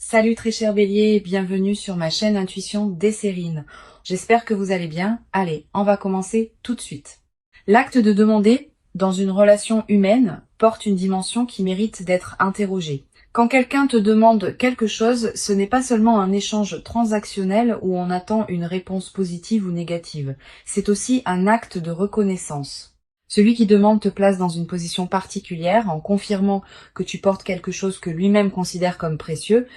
Salut très cher Bélier, bienvenue sur ma chaîne Intuition Desserine. J'espère que vous allez bien. Allez, on va commencer tout de suite. L'acte de demander dans une relation humaine porte une dimension qui mérite d'être interrogée. Quand quelqu'un te demande quelque chose, ce n'est pas seulement un échange transactionnel où on attend une réponse positive ou négative. C'est aussi un acte de reconnaissance. Celui qui demande te place dans une position particulière en confirmant que tu portes quelque chose que lui-même considère comme précieux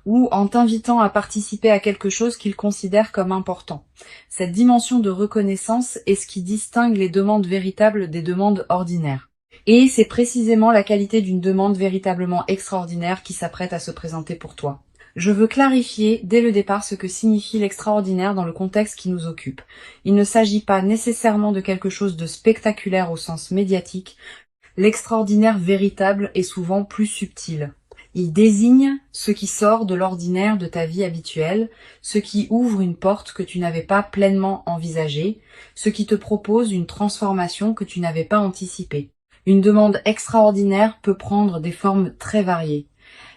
ou en t'invitant à participer à quelque chose qu'il considère comme important. Cette dimension de reconnaissance est ce qui distingue les demandes véritables des demandes ordinaires. Et c'est précisément la qualité d'une demande véritablement extraordinaire qui s'apprête à se présenter pour toi. Je veux clarifier dès le départ ce que signifie l'extraordinaire dans le contexte qui nous occupe. Il ne s'agit pas nécessairement de quelque chose de spectaculaire au sens médiatique. L'extraordinaire véritable est souvent plus subtil. Il désigne ce qui sort de l'ordinaire de ta vie habituelle, ce qui ouvre une porte que tu n'avais pas pleinement envisagée, ce qui te propose une transformation que tu n'avais pas anticipée. Une demande extraordinaire peut prendre des formes très variées.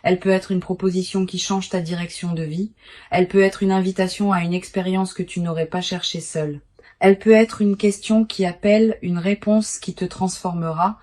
Elle peut être une proposition qui change ta direction de vie. Elle peut être une invitation à une expérience que tu n'aurais pas cherchée seule. Elle peut être une question qui appelle une réponse qui te transformera.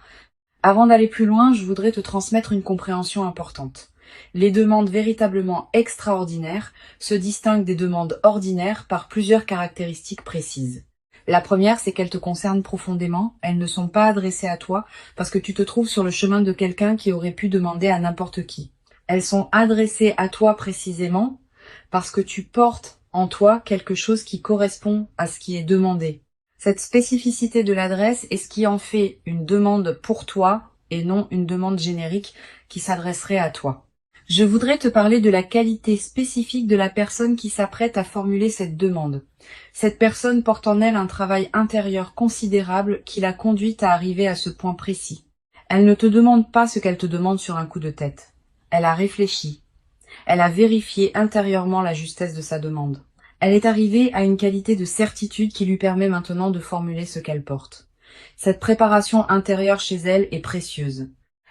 Avant d'aller plus loin, je voudrais te transmettre une compréhension importante. Les demandes véritablement extraordinaires se distinguent des demandes ordinaires par plusieurs caractéristiques précises. La première, c'est qu'elles te concernent profondément, elles ne sont pas adressées à toi parce que tu te trouves sur le chemin de quelqu'un qui aurait pu demander à n'importe qui. Elles sont adressées à toi précisément parce que tu portes en toi quelque chose qui correspond à ce qui est demandé. Cette spécificité de l'adresse est ce qui en fait une demande pour toi et non une demande générique qui s'adresserait à toi. Je voudrais te parler de la qualité spécifique de la personne qui s'apprête à formuler cette demande. Cette personne porte en elle un travail intérieur considérable qui l'a conduite à arriver à ce point précis. Elle ne te demande pas ce qu'elle te demande sur un coup de tête. Elle a réfléchi. Elle a vérifié intérieurement la justesse de sa demande. Elle est arrivée à une qualité de certitude qui lui permet maintenant de formuler ce qu'elle porte. Cette préparation intérieure chez elle est précieuse.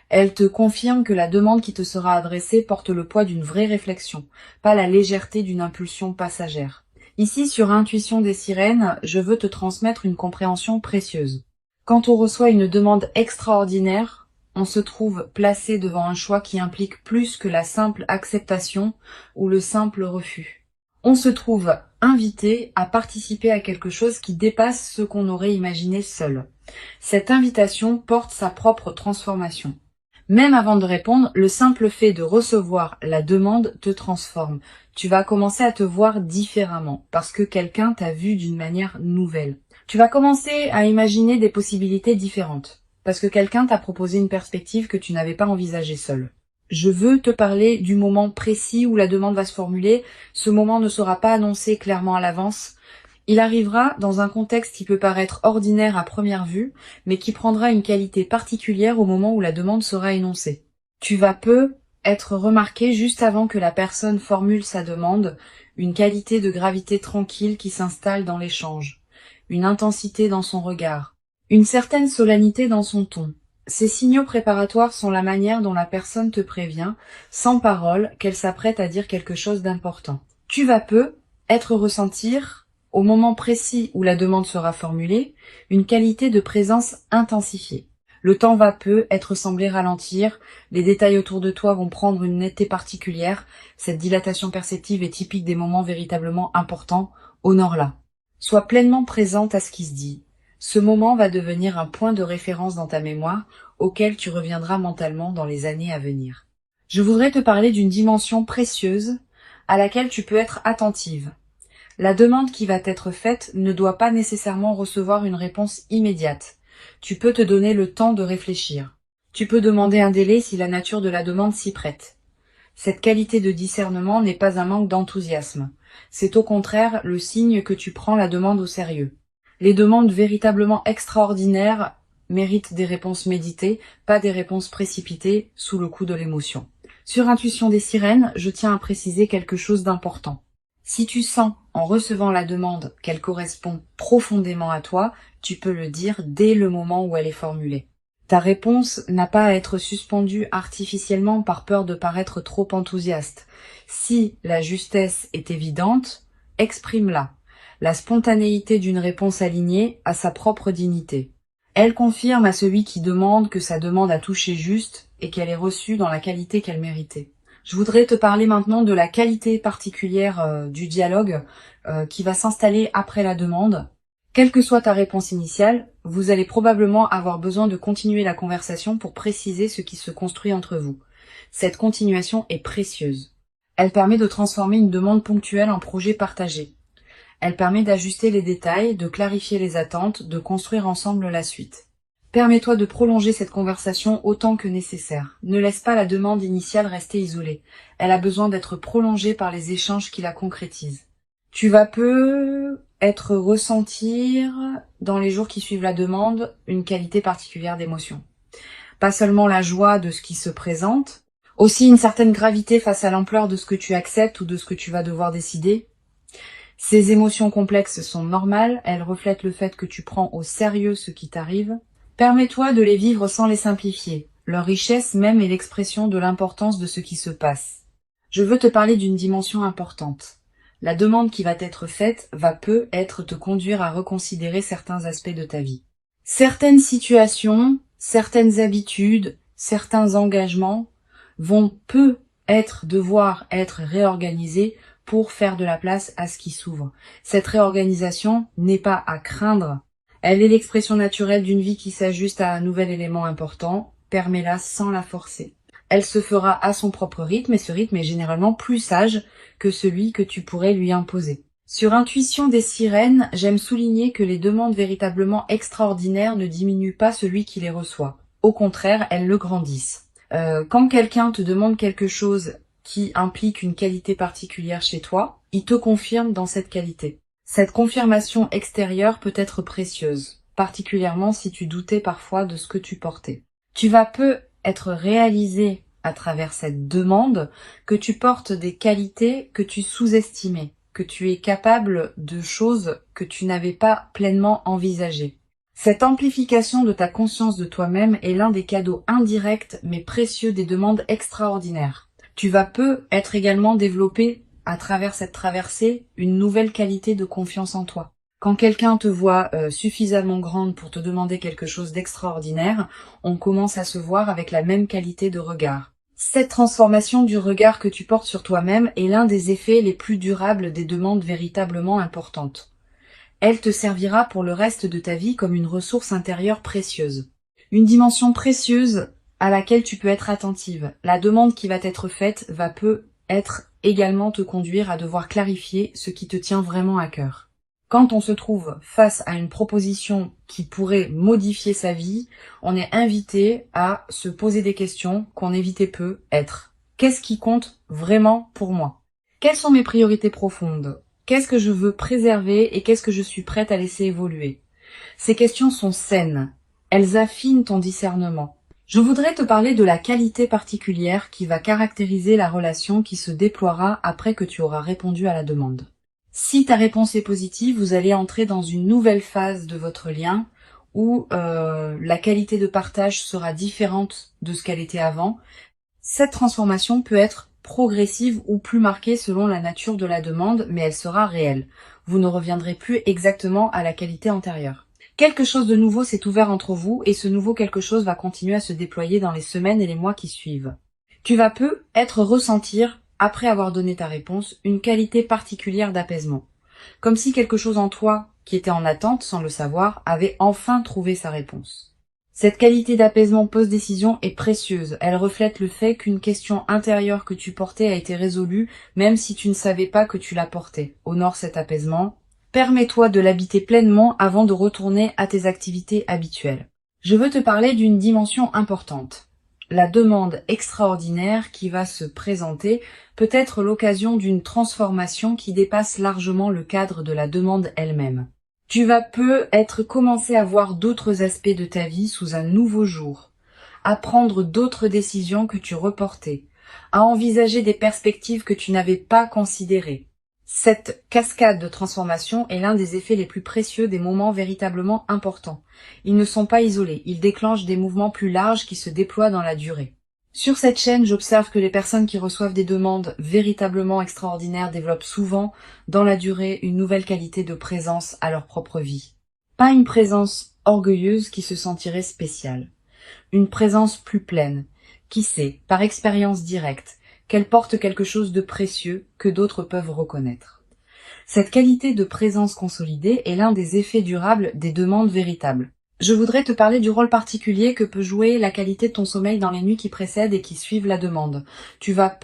Elle te confirme que la demande qui te sera adressée porte le poids d'une vraie réflexion, pas la légèreté d'une impulsion passagère. Ici, sur Intuition des sirènes, je veux te transmettre une compréhension précieuse. Quand on reçoit une demande extraordinaire, on se trouve placé devant un choix qui implique plus que la simple acceptation ou le simple refus. On se trouve invité à participer à quelque chose qui dépasse ce qu'on aurait imaginé seul. Cette invitation porte sa propre transformation. Même avant de répondre, le simple fait de recevoir la demande te transforme. Tu vas commencer à te voir différemment parce que quelqu'un t'a vu d'une manière nouvelle. Tu vas commencer à imaginer des possibilités différentes parce que quelqu'un t'a proposé une perspective que tu n'avais pas envisagée seul. Je veux te parler du moment précis où la demande va se formuler. Ce moment ne sera pas annoncé clairement à l'avance. Il arrivera dans un contexte qui peut paraître ordinaire à première vue, mais qui prendra une qualité particulière au moment où la demande sera énoncée. Tu vas peu être remarqué juste avant que la personne formule sa demande, une qualité de gravité tranquille qui s'installe dans l'échange, une intensité dans son regard, une certaine solennité dans son ton. Ces signaux préparatoires sont la manière dont la personne te prévient, sans parole, qu'elle s'apprête à dire quelque chose d'important. Tu vas peu être ressentir, au moment précis où la demande sera formulée, une qualité de présence intensifiée. Le temps va peu être semblé ralentir, les détails autour de toi vont prendre une netteté particulière, cette dilatation perceptive est typique des moments véritablement importants, honore-la. Sois pleinement présente à ce qui se dit. Ce moment va devenir un point de référence dans ta mémoire, auquel tu reviendras mentalement dans les années à venir. Je voudrais te parler d'une dimension précieuse à laquelle tu peux être attentive. La demande qui va t'être faite ne doit pas nécessairement recevoir une réponse immédiate. Tu peux te donner le temps de réfléchir. Tu peux demander un délai si la nature de la demande s'y prête. Cette qualité de discernement n'est pas un manque d'enthousiasme. C'est au contraire le signe que tu prends la demande au sérieux. Les demandes véritablement extraordinaires méritent des réponses méditées, pas des réponses précipitées sous le coup de l'émotion. Sur Intuition des sirènes, je tiens à préciser quelque chose d'important. Si tu sens, en recevant la demande, qu'elle correspond profondément à toi, tu peux le dire dès le moment où elle est formulée. Ta réponse n'a pas à être suspendue artificiellement par peur de paraître trop enthousiaste. Si la justesse est évidente, exprime-la. La spontanéité d'une réponse alignée a sa propre dignité. Elle confirme à celui qui demande que sa demande a touché juste et qu'elle est reçue dans la qualité qu'elle méritait. Je voudrais te parler maintenant de la qualité particulière du dialogue qui va s'installer après la demande. Quelle que soit ta réponse initiale, vous allez probablement avoir besoin de continuer la conversation pour préciser ce qui se construit entre vous. Cette continuation est précieuse. Elle permet de transformer une demande ponctuelle en projet partagé. Elle permet d'ajuster les détails, de clarifier les attentes, de construire ensemble la suite. Permets-toi de prolonger cette conversation autant que nécessaire. Ne laisse pas la demande initiale rester isolée. Elle a besoin d'être prolongée par les échanges qui la concrétisent. Tu vas peut-être ressentir, dans les jours qui suivent la demande, une qualité particulière d'émotion. Pas seulement la joie de ce qui se présente, aussi une certaine gravité face à l'ampleur de ce que tu acceptes ou de ce que tu vas devoir décider. Ces émotions complexes sont normales, elles reflètent le fait que tu prends au sérieux ce qui t'arrive. Permets-toi de les vivre sans les simplifier. Leur richesse même est l'expression de l'importance de ce qui se passe. Je veux te parler d'une dimension importante. La demande qui va t'être faite va peut-être te conduire à reconsidérer certains aspects de ta vie. Certaines situations, certaines habitudes, certains engagements vont peut-être devoir être réorganisés pour faire de la place à ce qui s'ouvre. Cette réorganisation n'est pas à craindre. Elle est l'expression naturelle d'une vie qui s'ajuste à un nouvel élément important. Permets-la sans la forcer. Elle se fera à son propre rythme et ce rythme est généralement plus sage que celui que tu pourrais lui imposer. Sur Intuition des sirènes, j'aime souligner que les demandes véritablement extraordinaires ne diminuent pas celui qui les reçoit. Au contraire, elles le grandissent. Quand quelqu'un te demande quelque chose qui implique une qualité particulière chez toi, il te confirme dans cette qualité. Cette confirmation extérieure peut être précieuse, particulièrement si tu doutais parfois de ce que tu portais. Tu vas être réalisé à travers cette demande que tu portes des qualités que tu sous-estimais, que tu es capable de choses que tu n'avais pas pleinement envisagées. Cette amplification de ta conscience de toi-même est l'un des cadeaux indirects mais précieux des demandes extraordinaires. Tu vas être également développé à travers cette traversée une nouvelle qualité de confiance en toi. Quand quelqu'un te voit suffisamment grande pour te demander quelque chose d'extraordinaire, on commence à se voir avec la même qualité de regard. Cette transformation du regard que tu portes sur toi-même est l'un des effets les plus durables des demandes véritablement importantes. Elle te servira pour le reste de ta vie comme une ressource intérieure précieuse. Une dimension précieuse à laquelle tu peux être attentive. La demande qui va t'être faite va peut-être également te conduire à devoir clarifier ce qui te tient vraiment à cœur. Quand on se trouve face à une proposition qui pourrait modifier sa vie, on est invité à se poser des questions qu'on évitait peu être. Qu'est-ce qui compte vraiment pour moi? Quelles sont mes priorités profondes? Qu'est-ce que je veux préserver et qu'est-ce que je suis prête à laisser évoluer? Ces questions sont saines. Elles affinent ton discernement. Je voudrais te parler de la qualité particulière qui va caractériser la relation qui se déploiera après que tu auras répondu à la demande. Si ta réponse est positive, vous allez entrer dans une nouvelle phase de votre lien où la qualité de partage sera différente de ce qu'elle était avant. Cette transformation peut être progressive ou plus marquée selon la nature de la demande, mais elle sera réelle. Vous ne reviendrez plus exactement à la qualité antérieure. Quelque chose de nouveau s'est ouvert entre vous et ce nouveau quelque chose va continuer à se déployer dans les semaines et les mois qui suivent. Tu vas peut-être ressentir, après avoir donné ta réponse, une qualité particulière d'apaisement. Comme si quelque chose en toi, qui était en attente sans le savoir, avait enfin trouvé sa réponse. Cette qualité d'apaisement post-décision est précieuse. Elle reflète le fait qu'une question intérieure que tu portais a été résolue, même si tu ne savais pas que tu la portais. Honore cet apaisement. Permets-toi de l'habiter pleinement avant de retourner à tes activités habituelles. Je veux te parler d'une dimension importante. La demande extraordinaire qui va se présenter peut être l'occasion d'une transformation qui dépasse largement le cadre de la demande elle-même. Tu vas peut-être commencer à voir d'autres aspects de ta vie sous un nouveau jour, à prendre d'autres décisions que tu reportais, à envisager des perspectives que tu n'avais pas considérées. Cette cascade de transformation est l'un des effets les plus précieux des moments véritablement importants. Ils ne sont pas isolés, ils déclenchent des mouvements plus larges qui se déploient dans la durée. Sur cette chaîne, j'observe que les personnes qui reçoivent des demandes véritablement extraordinaires développent souvent, dans la durée, une nouvelle qualité de présence à leur propre vie. Pas une présence orgueilleuse qui se sentirait spéciale. Une présence plus pleine, qui sait, par expérience directe, qu'elle porte quelque chose de précieux que d'autres peuvent reconnaître. Cette qualité de présence consolidée est l'un des effets durables des demandes véritables. Je voudrais te parler du rôle particulier que peut jouer la qualité de ton sommeil dans les nuits qui précèdent et qui suivent la demande. Tu vas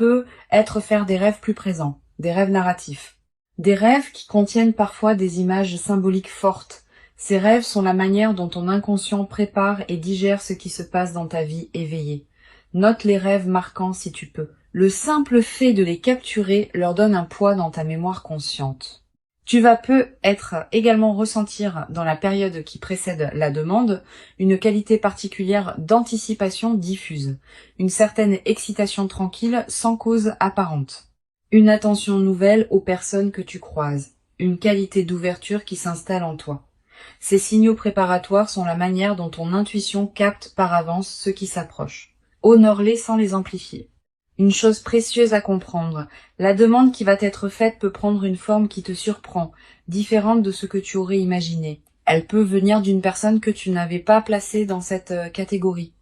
faire des rêves plus présents, des rêves narratifs. Des rêves qui contiennent parfois des images symboliques fortes. Ces rêves sont la manière dont ton inconscient prépare et digère ce qui se passe dans ta vie éveillée. Note les rêves marquants si tu peux. Le simple fait de les capturer leur donne un poids dans ta mémoire consciente. Tu vas également ressentir dans la période qui précède la demande une qualité particulière d'anticipation diffuse, une certaine excitation tranquille sans cause apparente, une attention nouvelle aux personnes que tu croises, une qualité d'ouverture qui s'installe en toi. Ces signaux préparatoires sont la manière dont ton intuition capte par avance ce qui s'approche. Honore-les sans les amplifier. Une chose précieuse à comprendre, la demande qui va t'être faite peut prendre une forme qui te surprend, différente de ce que tu aurais imaginé. Elle peut venir d'une personne que tu n'avais pas placée dans cette catégorie.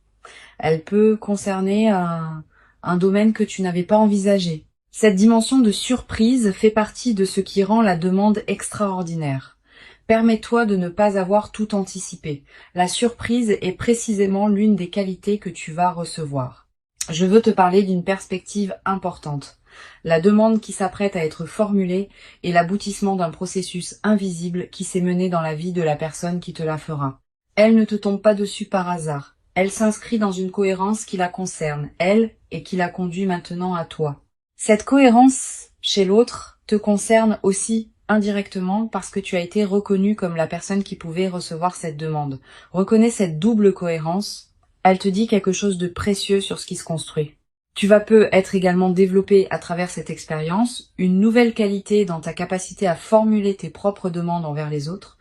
Elle peut concerner un domaine que tu n'avais pas envisagé. Cette dimension de surprise fait partie de ce qui rend la demande extraordinaire. Permets-toi de ne pas avoir tout anticipé. La surprise est précisément l'une des qualités que tu vas recevoir. Je veux te parler d'une perspective importante. La demande qui s'apprête à être formulée est l'aboutissement d'un processus invisible qui s'est mené dans la vie de la personne qui te la fera. Elle ne te tombe pas dessus par hasard. Elle s'inscrit dans une cohérence qui la concerne, elle, et qui la conduit maintenant à toi. Cette cohérence chez l'autre te concerne aussi indirectement parce que tu as été reconnu comme la personne qui pouvait recevoir cette demande. Reconnais cette double cohérence. Elle te dit quelque chose de précieux sur ce qui se construit. Tu vas être également développé à travers cette expérience une nouvelle qualité dans ta capacité à formuler tes propres demandes envers les autres.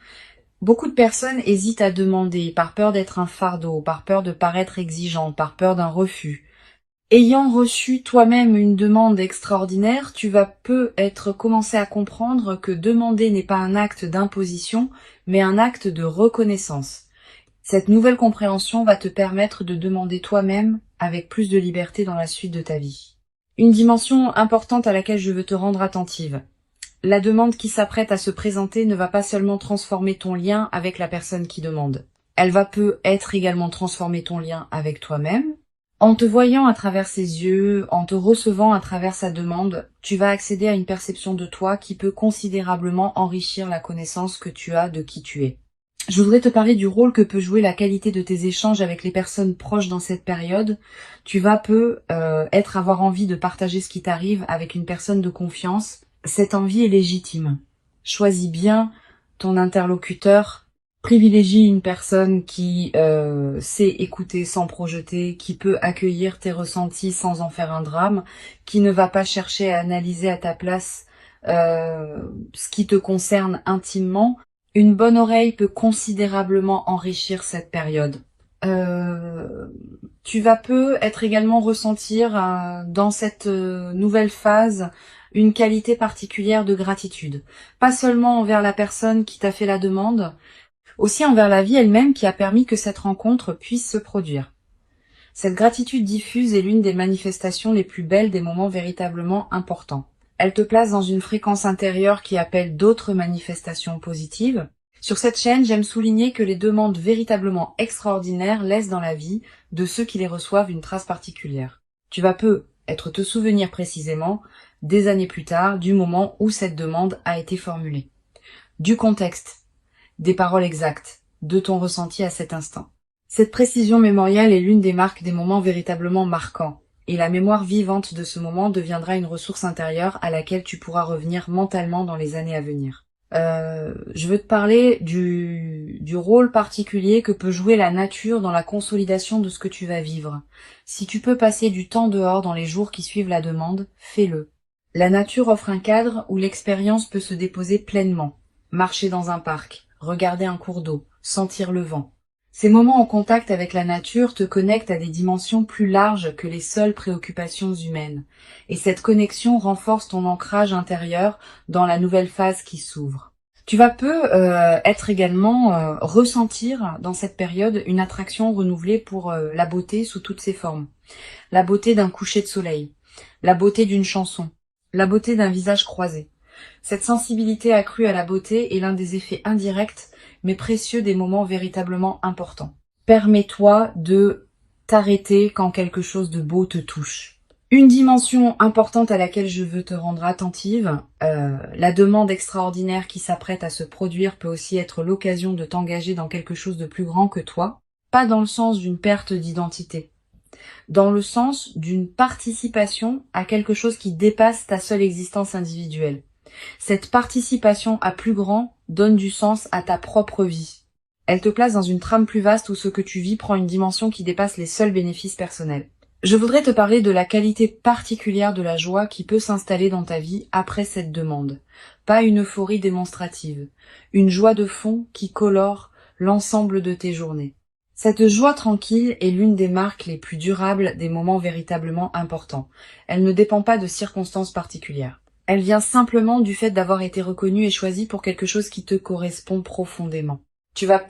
Beaucoup de personnes hésitent à demander par peur d'être un fardeau, par peur de paraître exigeant, par peur d'un refus. Ayant reçu toi-même une demande extraordinaire, tu vas commencer à comprendre que demander n'est pas un acte d'imposition, mais un acte de reconnaissance. Cette nouvelle compréhension va te permettre de demander toi-même avec plus de liberté dans la suite de ta vie. Une dimension importante à laquelle je veux te rendre attentive. La demande qui s'apprête à se présenter ne va pas seulement transformer ton lien avec la personne qui demande. Elle va également transformer ton lien avec toi-même. En te voyant à travers ses yeux, en te recevant à travers sa demande, tu vas accéder à une perception de toi qui peut considérablement enrichir la connaissance que tu as de qui tu es. Je voudrais te parler du rôle que peut jouer la qualité de tes échanges avec les personnes proches dans cette période. Tu vas avoir envie de partager ce qui t'arrive avec une personne de confiance. Cette envie est légitime. Choisis bien ton interlocuteur. Privilégie une personne qui sait écouter sans projeter, qui peut accueillir tes ressentis sans en faire un drame, qui ne va pas chercher à analyser à ta place ce qui te concerne intimement. Une bonne oreille peut considérablement enrichir cette période. Tu vas également ressentir dans cette nouvelle phase une qualité particulière de gratitude. Pas seulement envers la personne qui t'a fait la demande, aussi envers la vie elle-même qui a permis que cette rencontre puisse se produire. Cette gratitude diffuse est l'une des manifestations les plus belles des moments véritablement importants. Elle te place dans une fréquence intérieure qui appelle d'autres manifestations positives. Sur cette chaîne, j'aime souligner que les demandes véritablement extraordinaires laissent dans la vie de ceux qui les reçoivent une trace particulière. Tu vas te souvenir précisément, des années plus tard, du moment où cette demande a été formulée. Du contexte, des paroles exactes, de ton ressenti à cet instant. Cette précision mémorielle est l'une des marques des moments véritablement marquants. Et la mémoire vivante de ce moment deviendra une ressource intérieure à laquelle tu pourras revenir mentalement dans les années à venir. Je veux te parler du rôle particulier que peut jouer la nature dans la consolidation de ce que tu vas vivre. Si tu peux passer du temps dehors dans les jours qui suivent la demande, fais-le. La nature offre un cadre où l'expérience peut se déposer pleinement. Marcher dans un parc, regarder un cours d'eau, sentir le vent. Ces moments en contact avec la nature te connectent à des dimensions plus larges que les seules préoccupations humaines. Et cette connexion renforce ton ancrage intérieur dans la nouvelle phase qui s'ouvre. Tu vas être également ressentir dans cette période une attraction renouvelée pour la beauté sous toutes ses formes. La beauté d'un coucher de soleil, la beauté d'une chanson, la beauté d'un visage croisé. Cette sensibilité accrue à la beauté est l'un des effets indirects mais précieux des moments véritablement importants. Permets-toi de t'arrêter quand quelque chose de beau te touche. Une dimension importante à laquelle je veux te rendre attentive, la demande extraordinaire qui s'apprête à se produire peut aussi être l'occasion de t'engager dans quelque chose de plus grand que toi, pas dans le sens d'une perte d'identité, dans le sens d'une participation à quelque chose qui dépasse ta seule existence individuelle. Cette participation à plus grand donne du sens à ta propre vie. Elle te place dans une trame plus vaste où ce que tu vis prend une dimension qui dépasse les seuls bénéfices personnels. Je voudrais te parler de la qualité particulière de la joie qui peut s'installer dans ta vie après cette demande. Pas une euphorie démonstrative, une joie de fond qui colore l'ensemble de tes journées. Cette joie tranquille est l'une des marques les plus durables des moments véritablement importants. Elle ne dépend pas de circonstances particulières. Elle vient simplement du fait d'avoir été reconnue et choisie pour quelque chose qui te correspond profondément. Tu vas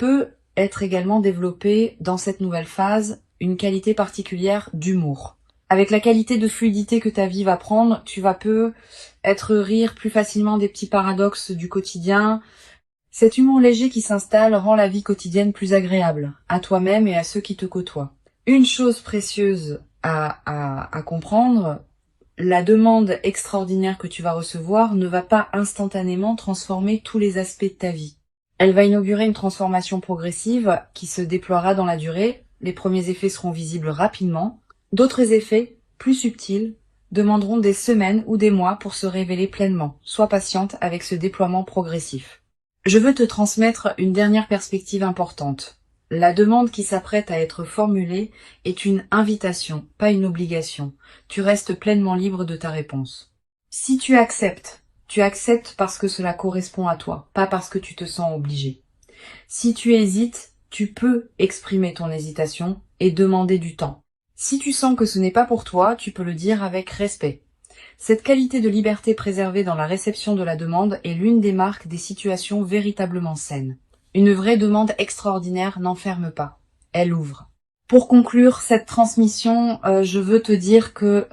être également développé dans cette nouvelle phase une qualité particulière d'humour. Avec la qualité de fluidité que ta vie va prendre, tu vas être rire plus facilement des petits paradoxes du quotidien. Cet humour léger qui s'installe rend la vie quotidienne plus agréable, à toi-même et à ceux qui te côtoient. Une chose précieuse à comprendre, la demande extraordinaire que tu vas recevoir ne va pas instantanément transformer tous les aspects de ta vie. Elle va inaugurer une transformation progressive qui se déploiera dans la durée. Les premiers effets seront visibles rapidement. D'autres effets, plus subtils, demanderont des semaines ou des mois pour se révéler pleinement. Sois patiente avec ce déploiement progressif. Je veux te transmettre une dernière perspective importante. La demande qui s'apprête à être formulée est une invitation, pas une obligation. Tu restes pleinement libre de ta réponse. Si tu acceptes parce que cela correspond à toi, pas parce que tu te sens obligé. Si tu hésites, tu peux exprimer ton hésitation et demander du temps. Si tu sens que ce n'est pas pour toi, tu peux le dire avec respect. Cette qualité de liberté préservée dans la réception de la demande est l'une des marques des situations véritablement saines. Une vraie demande extraordinaire n'enferme pas, elle ouvre. Pour conclure cette transmission, je veux te dire que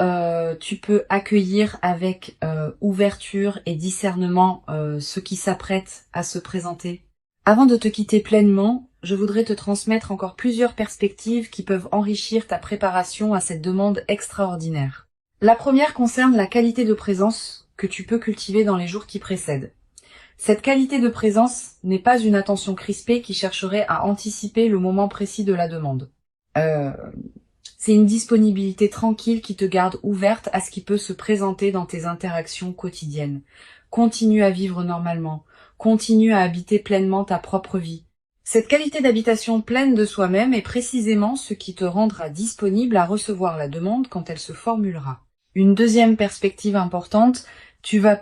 tu peux accueillir avec ouverture et discernement ce qui s'apprête à se présenter. Avant de te quitter pleinement, je voudrais te transmettre encore plusieurs perspectives qui peuvent enrichir ta préparation à cette demande extraordinaire. La première concerne la qualité de présence que tu peux cultiver dans les jours qui précèdent. Cette qualité de présence n'est pas une attention crispée qui chercherait à anticiper le moment précis de la demande. C'est une disponibilité tranquille qui te garde ouverte à ce qui peut se présenter dans tes interactions quotidiennes. Continue à vivre normalement. Continue à habiter pleinement ta propre vie. Cette qualité d'habitation pleine de soi-même est précisément ce qui te rendra disponible à recevoir la demande quand elle se formulera. Une deuxième perspective importante, tu vas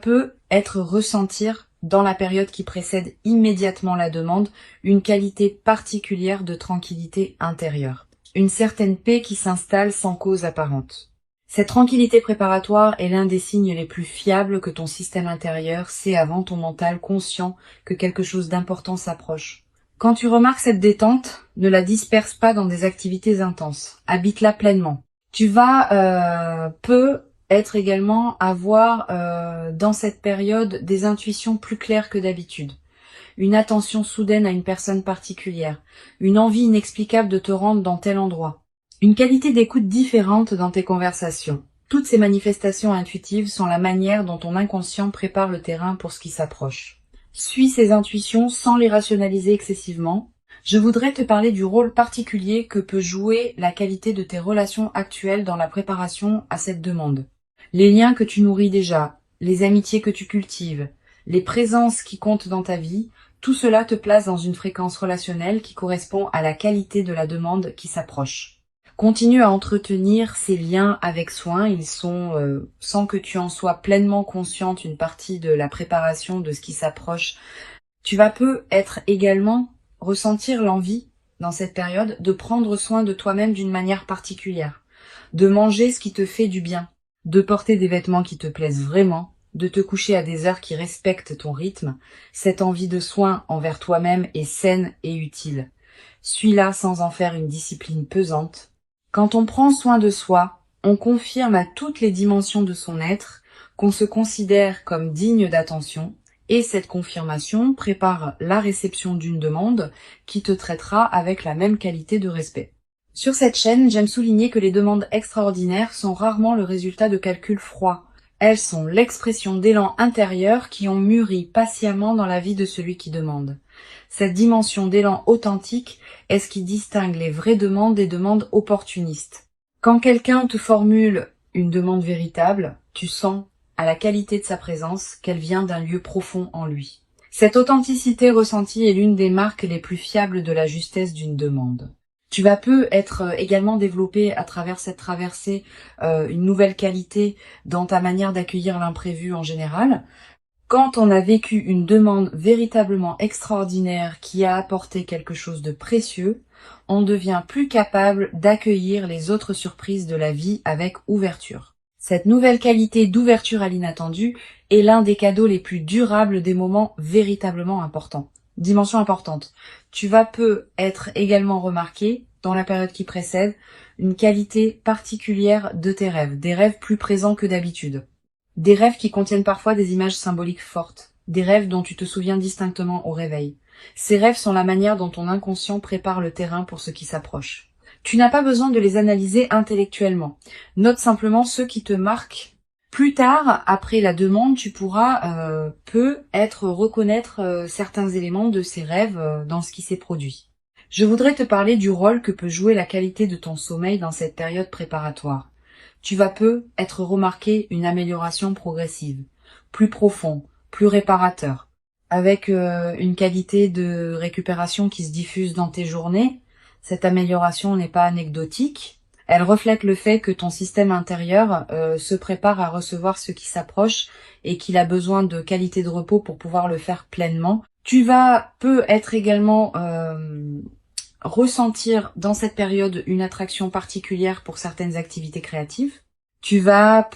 être ressentir dans la période qui précède immédiatement la demande une qualité particulière de tranquillité intérieure. Une certaine paix qui s'installe sans cause apparente. Cette tranquillité préparatoire est l'un des signes les plus fiables que ton système intérieur sait avant ton mental conscient que quelque chose d'important s'approche. Quand tu remarques cette détente, ne la disperse pas dans des activités intenses. Habite-la pleinement. Tu vas être également avoir dans cette période des intuitions plus claires que d'habitude. Une attention soudaine à une personne particulière, une envie inexplicable de te rendre dans tel endroit, une qualité d'écoute différente dans tes conversations. Toutes ces manifestations intuitives sont la manière dont ton inconscient prépare le terrain pour ce qui s'approche. Suis ces intuitions sans les rationaliser excessivement. Je voudrais te parler du rôle particulier que peut jouer la qualité de tes relations actuelles dans la préparation à cette demande. Les liens que tu nourris déjà, les amitiés que tu cultives, les présences qui comptent dans ta vie, tout cela te place dans une fréquence relationnelle qui correspond à la qualité de la demande qui s'approche. Continue à entretenir ces liens avec soin, ils sont, sans que tu en sois pleinement consciente, une partie de la préparation de ce qui s'approche. Tu vas peut-être également ressentir l'envie, dans cette période, de prendre soin de toi-même d'une manière particulière, de manger ce qui te fait du bien, de porter des vêtements qui te plaisent vraiment, de te coucher à des heures qui respectent ton rythme. Cette envie de soin envers toi-même est saine et utile. Suis-la sans en faire une discipline pesante. Quand on prend soin de soi, on confirme à toutes les dimensions de son être qu'on se considère comme digne d'attention, et cette confirmation prépare la réception d'une demande qui te traitera avec la même qualité de respect. Sur cette chaîne, j'aime souligner que les demandes extraordinaires sont rarement le résultat de calculs froids. Elles sont l'expression d'élans intérieurs qui ont mûri patiemment dans la vie de celui qui demande. Cette dimension d'élan authentique est ce qui distingue les vraies demandes des demandes opportunistes. Quand quelqu'un te formule une demande véritable, tu sens à la qualité de sa présence qu'elle vient d'un lieu profond en lui. Cette authenticité ressentie est l'une des marques les plus fiables de la justesse d'une demande. Tu vas être également développé à travers cette traversée une nouvelle qualité dans ta manière d'accueillir l'imprévu en général. Quand on a vécu une demande véritablement extraordinaire qui a apporté quelque chose de précieux, on devient plus capable d'accueillir les autres surprises de la vie avec ouverture. Cette nouvelle qualité d'ouverture à l'inattendu est l'un des cadeaux les plus durables des moments véritablement importants. Dimension importante. Tu vas être également remarqué, dans la période qui précède, une qualité particulière de tes rêves, des rêves plus présents que d'habitude. Des rêves qui contiennent parfois des images symboliques fortes, des rêves dont tu te souviens distinctement au réveil. Ces rêves sont la manière dont ton inconscient prépare le terrain pour ce qui s'approche. Tu n'as pas besoin de les analyser intellectuellement. Note simplement ceux qui te marquent. Plus tard, après la demande, tu pourras reconnaître certains éléments de ces rêves dans ce qui s'est produit. Je voudrais te parler du rôle que peut jouer la qualité de ton sommeil dans cette période préparatoire. Tu vas être remarqué une amélioration progressive, plus profond, plus réparateur, avec une qualité de récupération qui se diffuse dans tes journées. Cette amélioration n'est pas anecdotique. Elle reflète le fait que ton système intérieur se prépare à recevoir ce qui s'approche et qu'il a besoin de qualité de repos pour pouvoir le faire pleinement. Tu vas être également ressentir dans cette période une attraction particulière pour certaines activités créatives. Tu vas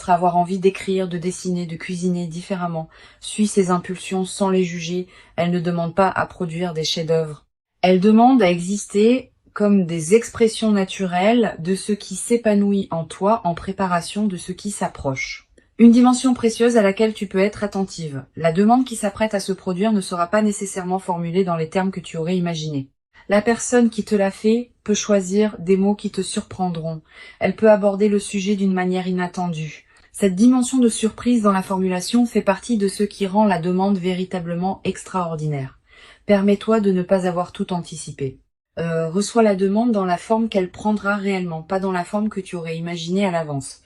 avoir envie d'écrire, de dessiner, de cuisiner différemment. Suis ces impulsions sans les juger. Elles ne demandent pas à produire des chefs-d'œuvre. Elles demandent à exister comme des expressions naturelles de ce qui s'épanouit en toi en préparation de ce qui s'approche. Une dimension précieuse à laquelle tu peux être attentive. La demande qui s'apprête à se produire ne sera pas nécessairement formulée dans les termes que tu aurais imaginés. La personne qui te l'a fait peut choisir des mots qui te surprendront. Elle peut aborder le sujet d'une manière inattendue. Cette dimension de surprise dans la formulation fait partie de ce qui rend la demande véritablement extraordinaire. Permets-toi de ne pas avoir tout anticipé. Reçois la demande dans la forme qu'elle prendra réellement, pas dans la forme que tu aurais imaginée à l'avance.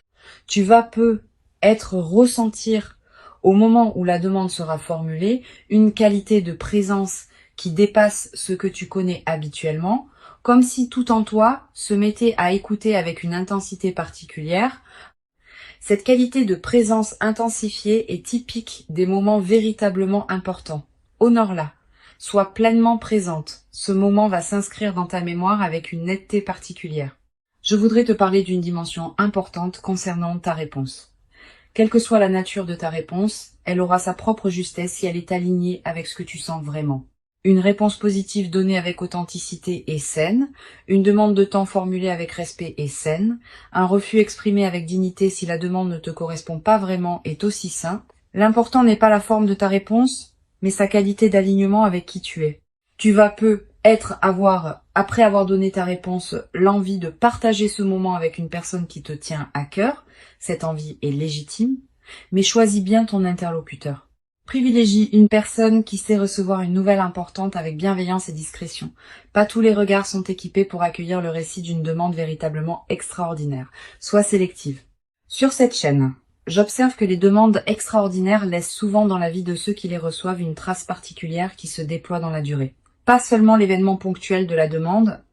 Tu vas ressentir au moment où la demande sera formulée une qualité de présence qui dépasse ce que tu connais habituellement, comme si tout en toi se mettait à écouter avec une intensité particulière. Cette qualité de présence intensifiée est typique des moments véritablement importants. Honore-la. Sois pleinement présente. Ce moment va s'inscrire dans ta mémoire avec une netteté particulière. Je voudrais te parler d'une dimension importante concernant ta réponse. Quelle que soit la nature de ta réponse, elle aura sa propre justesse si elle est alignée avec ce que tu sens vraiment. Une réponse positive donnée avec authenticité est saine, une demande de temps formulée avec respect est saine, un refus exprimé avec dignité si la demande ne te correspond pas vraiment est aussi sain. L'important n'est pas la forme de ta réponse, mais sa qualité d'alignement avec qui tu es. Tu vas après avoir donné ta réponse, l'envie de partager ce moment avec une personne qui te tient à cœur. Cette envie est légitime, mais choisis bien ton interlocuteur. Privilégie une personne qui sait recevoir une nouvelle importante avec bienveillance et discrétion. Pas tous les regards sont équipés pour accueillir le récit d'une demande véritablement extraordinaire. Sois sélective. Sur cette chaîne, j'observe que les demandes extraordinaires laissent souvent dans la vie de ceux qui les reçoivent une trace particulière qui se déploie dans la durée. Pas seulement l'événement ponctuel de la demande,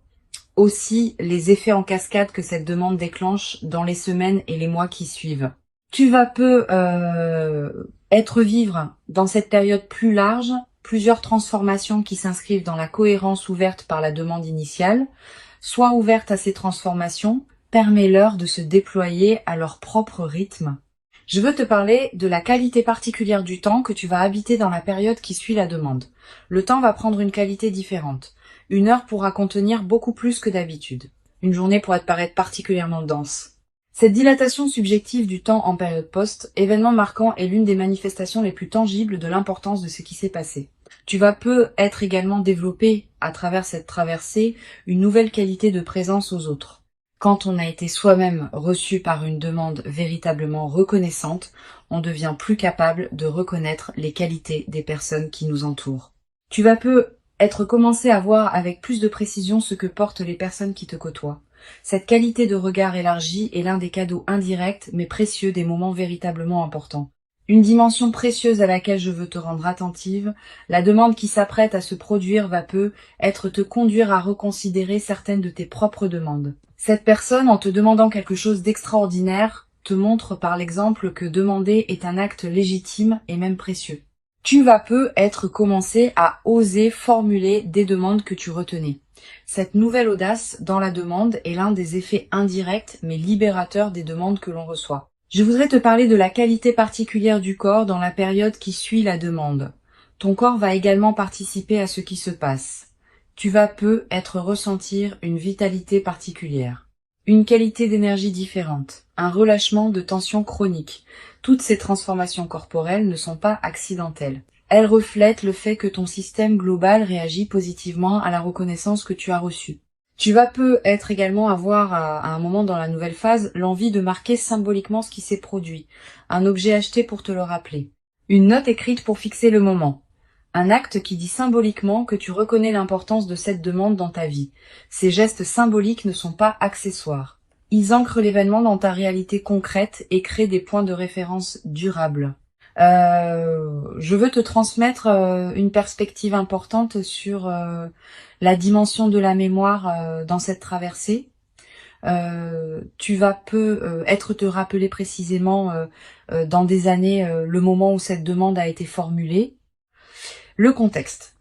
aussi les effets en cascade que cette demande déclenche dans les semaines et les mois qui suivent. Tu vas peu être vivre dans cette période plus large plusieurs transformations qui s'inscrivent dans la cohérence ouverte par la demande initiale. Sois ouverte à ces transformations, permets-leur de se déployer à leur propre rythme. Je veux te parler de la qualité particulière du temps que tu vas habiter dans la période qui suit la demande. Le temps va prendre une qualité différente. Une heure pourra contenir beaucoup plus que d'habitude. Une journée pourra te paraître particulièrement dense. Cette dilatation subjective du temps en période post, événement marquant, est l'une des manifestations les plus tangibles de l'importance de ce qui s'est passé. Tu vas peu être également développé, à travers cette traversée, une nouvelle qualité de présence aux autres. Quand on a été soi-même reçu par une demande véritablement reconnaissante, on devient plus capable de reconnaître les qualités des personnes qui nous entourent. Tu vas peu être commencé à voir avec plus de précision ce que portent les personnes qui te côtoient. Cette qualité de regard élargi est l'un des cadeaux indirects mais précieux des moments véritablement importants. Une dimension précieuse à laquelle je veux te rendre attentive, la demande qui s'apprête à se produire va peu être te conduire à reconsidérer certaines de tes propres demandes. Cette personne, en te demandant quelque chose d'extraordinaire, te montre par l'exemple que demander est un acte légitime et même précieux. Tu vas peu être commencé à oser formuler des demandes que tu retenais. Cette nouvelle audace dans la demande est l'un des effets indirects mais libérateurs des demandes que l'on reçoit. Je voudrais te parler de la qualité particulière du corps dans la période qui suit la demande. Ton corps va également participer à ce qui se passe. Tu vas peu être ressentir une vitalité particulière, une qualité d'énergie différente, un relâchement de tension chronique. Toutes ces transformations corporelles ne sont pas accidentelles. Elles reflètent le fait que ton système global réagit positivement à la reconnaissance que tu as reçue. Tu vas peu être également avoir à un moment dans la nouvelle phase l'envie de marquer symboliquement ce qui s'est produit, un objet acheté pour te le rappeler, une note écrite pour fixer le moment, un acte qui dit symboliquement que tu reconnais l'importance de cette demande dans ta vie. Ces gestes symboliques ne sont pas accessoires. Ils ancrent l'événement dans ta réalité concrète et créent des points de référence durables. Je veux te transmettre une perspective importante sur la dimension de la mémoire dans cette traversée. Tu vas peu être te rappeler précisément dans des années le moment où cette demande a été formulée. Le contexte,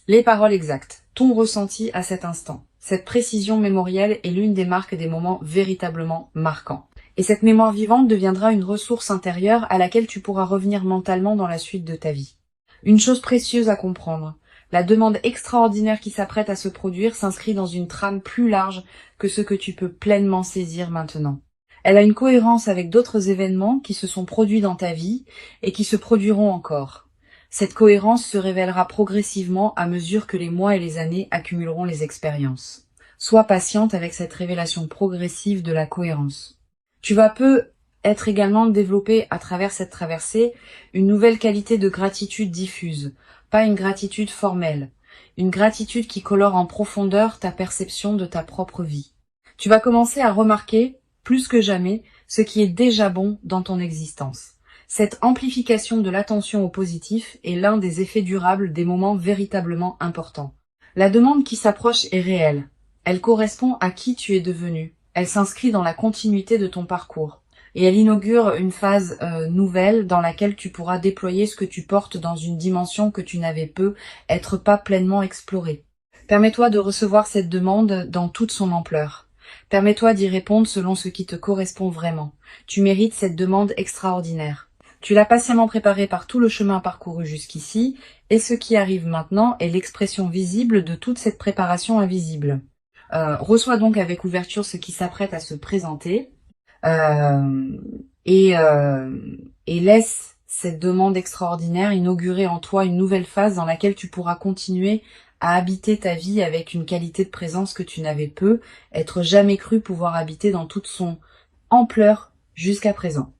les paroles exactes, ton ressenti à cet instant. Cette précision mémorielle est l'une des marques des moments véritablement marquants. Et cette mémoire vivante deviendra une ressource intérieure à laquelle tu pourras revenir mentalement dans la suite de ta vie. Une chose précieuse à comprendre, la demande extraordinaire qui s'apprête à se produire s'inscrit dans une trame plus large que ce que tu peux pleinement saisir maintenant. Elle a une cohérence avec d'autres événements qui se sont produits dans ta vie et qui se produiront encore. Cette cohérence se révélera progressivement à mesure que les mois et les années accumuleront les expériences. Sois patiente avec cette révélation progressive de la cohérence. Tu vas peu être également développé à travers cette traversée une nouvelle qualité de gratitude diffuse, pas une gratitude formelle, une gratitude qui colore en profondeur ta perception de ta propre vie. Tu vas commencer à remarquer, plus que jamais, ce qui est déjà bon dans ton existence. Cette amplification de l'attention au positif est l'un des effets durables des moments véritablement importants. La demande qui s'approche est réelle. Elle correspond à qui tu es devenu. Elle s'inscrit dans la continuité de ton parcours. Et elle inaugure une phase nouvelle dans laquelle tu pourras déployer ce que tu portes dans une dimension que tu n'avais peu être pas pleinement explorée. Permets-toi de recevoir cette demande dans toute son ampleur. Permets-toi d'y répondre selon ce qui te correspond vraiment. Tu mérites cette demande extraordinaire. Tu l'as patiemment préparée par tout le chemin parcouru jusqu'ici, et ce qui arrive maintenant est l'expression visible de toute cette préparation invisible. Reçois donc avec ouverture ce qui s'apprête à se présenter et laisse cette demande extraordinaire inaugurer en toi une nouvelle phase dans laquelle tu pourras continuer à habiter ta vie avec une qualité de présence que tu n'avais peu, être jamais cru pouvoir habiter dans toute son ampleur jusqu'à présent.